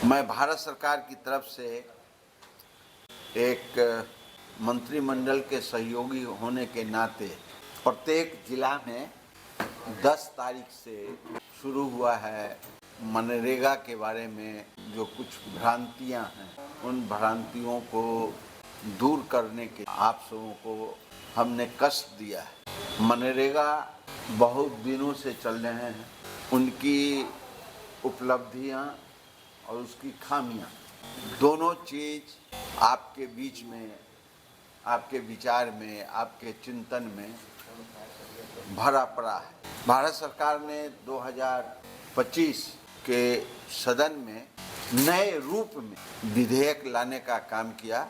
मैं भारत सरकार की तरफ से एक मंत्रिमंडल के सहयोगी होने के नाते प्रत्येक जिला में 10 तारीख से शुरू हुआ है मनरेगा के बारे में जो कुछ भ्रांतियां हैं, उन भ्रांतियों को दूर करने के आप सबों को हमने कष्ट दिया है। मनरेगा बहुत दिनों से चल रहे हैं, उनकी उपलब्धियां और उसकी खामियां दोनों चीज आपके बीच में, आपके विचार में, आपके चिंतन में भरा पड़ा है। भारत सरकार ने 2025 के सदन में नए रूप में विधेयक लाने का काम किया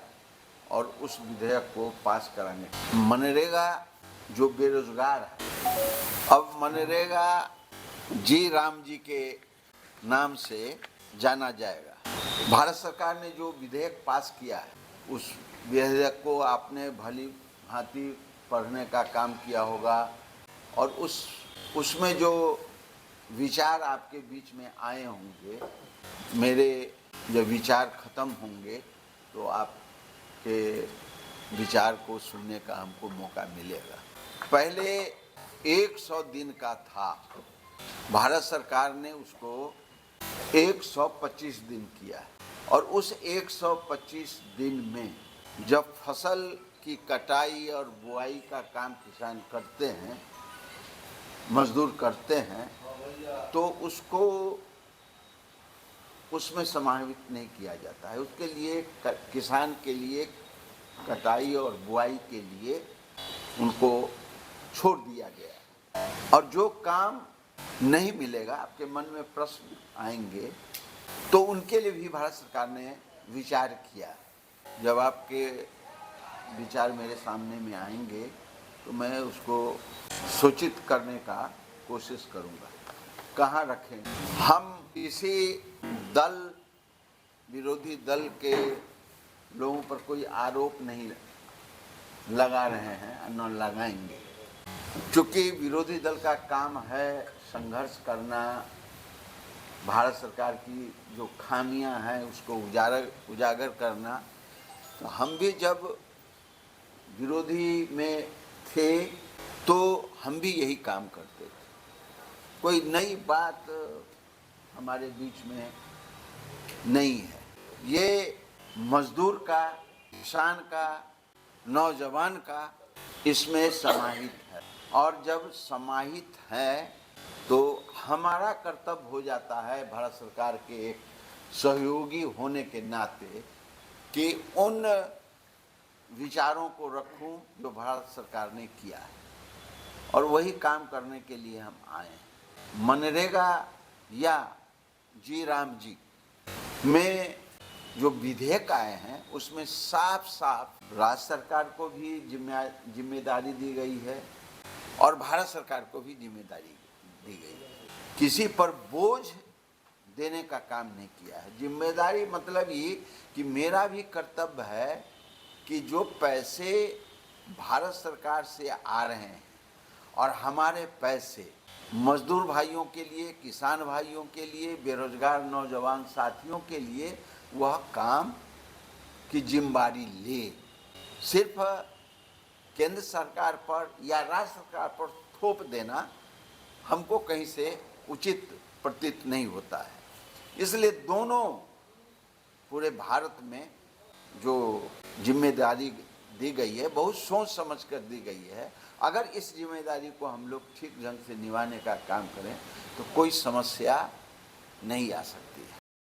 और उस विधेयक को पास कराने। मनरेगा जो बेरोजगार है, अब मनरेगा जी राम जी के नाम से जाना जाएगा। भारत सरकार ने जो विधेयक पास किया है, उस विधेयक को आपने भली भांति पढ़ने का काम किया होगा और उसमें जो विचार आपके बीच में आए होंगे, मेरे जब विचार खत्म होंगे तो आपके विचार को सुनने का हमको मौका मिलेगा। पहले 100 दिन का था, भारत सरकार ने उसको 125 दिन किया है और उस 125 दिन में जब फसल की कटाई और बुआई का काम किसान करते हैं, मजदूर करते हैं, तो उसको उसमें समाहित नहीं किया जाता है। उसके लिए किसान के लिए कटाई और बुआई के लिए उनको छोड़ दिया गया और जो काम नहीं मिलेगा, आपके मन में प्रश्न आएंगे, तो उनके लिए भी भारत सरकार ने विचार किया। जब आपके विचार मेरे सामने में आएंगे तो मैं उसको सूचित करने का कोशिश करूंगा। कहाँ रखें? हम इसी दल, विरोधी दल के लोगों पर कोई आरोप नहीं लगा रहे हैं, न लगाएंगे, क्योंकि विरोधी दल का काम है संघर्ष करना, भारत सरकार की जो खामियां हैं उसको उजागर करना। तो हम भी जब विरोधी में थे तो हम भी यही काम करते थे। कोई नई बात हमारे बीच में नहीं है। ये मजदूर का, किसान का, नौजवान का इसमें समाहित है और जब समाहित है तो हमारा कर्तव्य हो जाता है भारत सरकार के एक सहयोगी होने के नाते कि उन विचारों को रखूं जो भारत सरकार ने किया है और वही काम करने के लिए हम आए हैं। मनरेगा या जी राम जी में जो विधेयक आए हैं उसमें साफ साफ राज्य सरकार को भी जिम्मेदारी दी गई है और भारत सरकार को भी जिम्मेदारी दी गई है। किसी पर बोझ देने का काम नहीं किया है। जिम्मेदारी मतलब ये कि मेरा भी कर्तव्य है कि जो पैसे भारत सरकार से आ रहे हैं और हमारे पैसे मजदूर भाइयों के लिए, किसान भाइयों के लिए, बेरोजगार नौजवान साथियों के लिए वह काम की जिम्मेदारी ले। सिर्फ केंद्र सरकार पर या राज्य सरकार पर थोप देना हमको कहीं से उचित प्रतीत नहीं होता है। इसलिए दोनों पूरे भारत में जो जिम्मेदारी दी गई है, बहुत सोच समझ कर दी गई है। अगर इस जिम्मेदारी को हम लोग ठीक ढंग से निभाने का काम करें तो कोई समस्या नहीं आ सकती है।